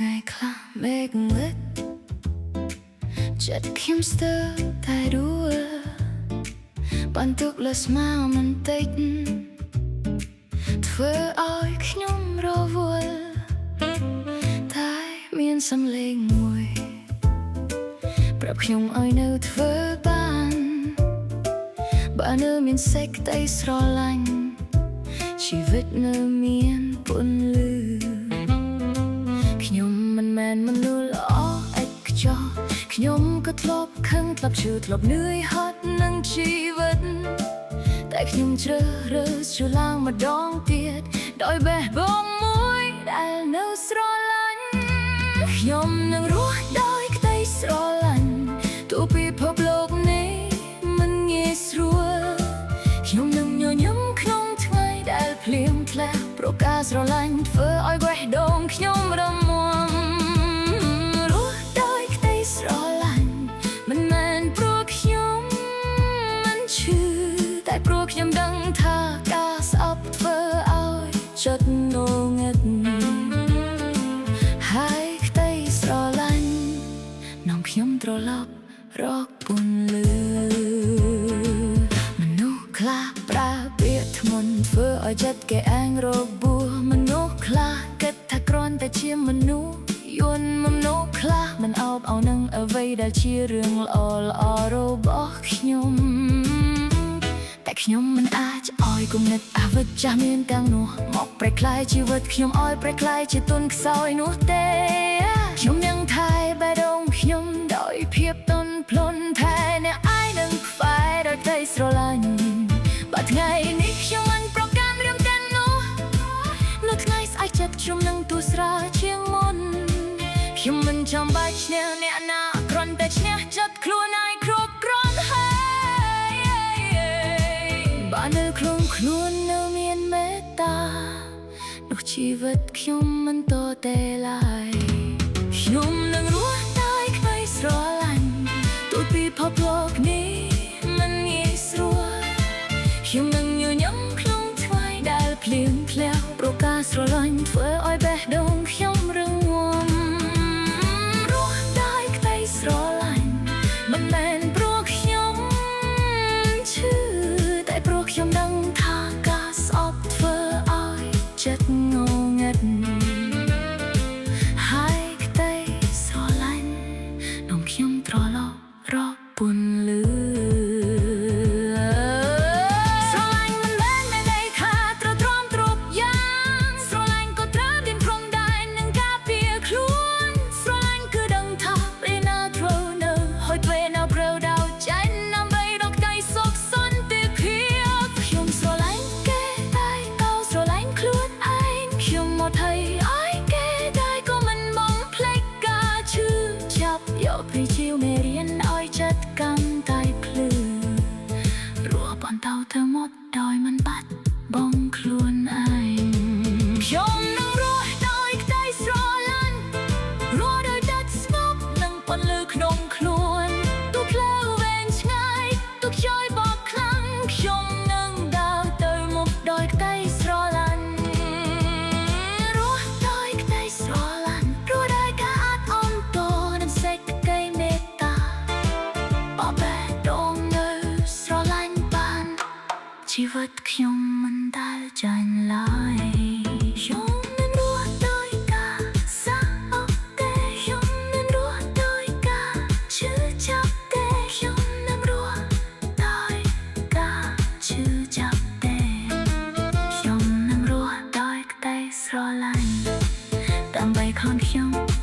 ngàyខ្លះមេឃងឹតចិត្តខ្ញុំស្ទើរតែដួលបន្ទុកលើស្មាមិនតិចធ្វើឲ្យខ្ញុំរវល់តែមានសំឡេងមួយប្រាប់ខ្ញុំឲ្យនៅធ្វើបានបើនៅមានសេចក្តីស្រឡាញ់ជីវិតនៅមានពន្លឺខ្ញុំមិនមែនមនុស្សល្អឥតខ្ចោះខ្ញុំក៏ធ្លាប់ខឹងធ្លាប់ឈឺធ្លាប់នឿយហត់នឹងជីវិតតែខ្ញុំជ្រើសរើសឆ្លងម្ដងទៀតដោយបេះដូងមួយដែលនៅស្រឡាញ់ខ្ញុំនឹងរស់ដោយក្តីស្រឡាញ់ទោះពិភពលោកនេះមិនងាយស្រួលខ្ញុំនឹងញញឹមក្នុងថ្ងៃដែលភ្លៀងធ្លាក់ព្រោះការស្រឡាញ់ធ្វើឲ្យបេះដូងខ្ញុំរឹងមាំរស់ដោយក្តីស្រឡាញ់មិនមែនព្រោះខ្ញុំមិនឈឺតែព្រោះខ្ញុំដឹងថាការស្អប់ធ្វើឲ្យចិត្តងងឹតហើយក្តីស្រឡាញ់នាំខ្ញុំត្រឡប់រកពន្លឺមនុស្សខ្លះប្រើពាក្យធ្ងន់ធ្វើឲ្យចិត្តគេឯងរបួសមនុស្សខ្លះគិតថាគ្រាន់តែជាមនុស្សយន់មនុស្សខ្លះមិនអោបអោនឹងអ្វីដែលជារឿងល្អរបស់ខ្ញុំតែខ្ញុំមិនអាចឲ្យគំនិតអវិជ្ជមានទាំងនោះមកប្រែក្លាយជីវិតខ្ញុំឲ្យប្រែក្លាយជាទុនខ្សោយនោះទេខ្ញុំនឹងថែបេះដូងខ្ញុំដោយភាពទន់ភ្លន់ថែអ្នកឯងនឹងខ្វាយដោយក្តីស្រឡាញ់បើថ្ងៃនេះខ្ញុំមិនប្រកាន់រឿងទាំងនោះនៅថ្ងៃស្អែកចិត្តខ្ញុំនឹងទូស្រាលជាងមុនខ្ញុំមិនចាំបាច់ឈ្នះអ្នកណាគ្រាន់តែឈ្នះចិត្តខ្លួនឯងគ្រប់គ្រាន់ហើយបើនៅក្នុងខ្លួននៅមានមេត្តានោះជីវិតខ្ញុំមិនតទេឡើយខ្ញុំនឹងរស់ដោយក្តីស្រឡាញ់ទោះពិភពលោកនេះមិនងាយស្រួលខ្ញុំនឹងញញឹមក្នុងថ្ងៃដែលភ្លៀងធ្លាក់ព្រោះការស្រឡាញ់ធ្វើឲ្យបេះដូងខ្ញុំរឹងមាំរស់ដោយក្តីស្រឡាញ់មិនមែនព្រោះខ្ញុំឈឺតែព្រោះខ្ញុំដឹងថាការស្អប់ធ្វើឲ្យចិត្តងងឹតហើយក្តីស្រឡាញ់នាំខ្ញុំត្រឡប់រកពន្លឺស្រឡាញ់មិនមែនមានន័យថាត្រូវទ្រាំទ្រព្យយ៉ាងស្រឡាញ់ក៏ត្រូវមានព្រំដែននិងការពារខ្លួនស្រឡាញ់គឺដឹងថាពេលណាត្រូវនៅហើយពេលណាត្រូវដោតចេញដើម្បីរកក្តីសុខសន្តិភាពខ្ញុំស្រឡាញ់គេតែក៏ស្រឡាញ់ខ្លួនឯងខ្ញុំមកថៃឲ្យគេតែក៏មិនបងភ្លេចការឈឺចាប់យកពីជីវមេរៀនឲ្យចិត្តកាន់តែភ្លឺរស់បន្តទៅមុខដោយមិនបាត់បង់ខ្លួនឯងខ្ញុំនឹងរស់ដោយក្តីស្រឡាញ់រស់ដោយចិត្តស្ងប់និងពន្លឺក្នុងខ្លួនទូផ្លូវវែងឆ្ងាយទូខ្យល់បក់ខ្លាំងខ្ញុំនឹងដើរទៅមុខដោយក្តីស្រឡាញ់រស់ដោយក្តីស្រឡាញ់រស់ដោយការអត់អន់តនិងសេចក្តីមេត្តាបបេះដូងនៅស្រឡាញ់បានជីវិតខ្ញុំមិនដែលចាញ់ឡើយខ្ញុំនឹងរស់ដោយការសាអបទេខ្ញុំនឹងរស់ដោយការឈឺចាប់ទេខ្ញុំនឹងរស់ដោយការឈឺចាប់ទេខ្ញុំនឹងរស់ដោយក្តីស្រឡាញ់ដើម្បីខ្លួនខ្ញុំ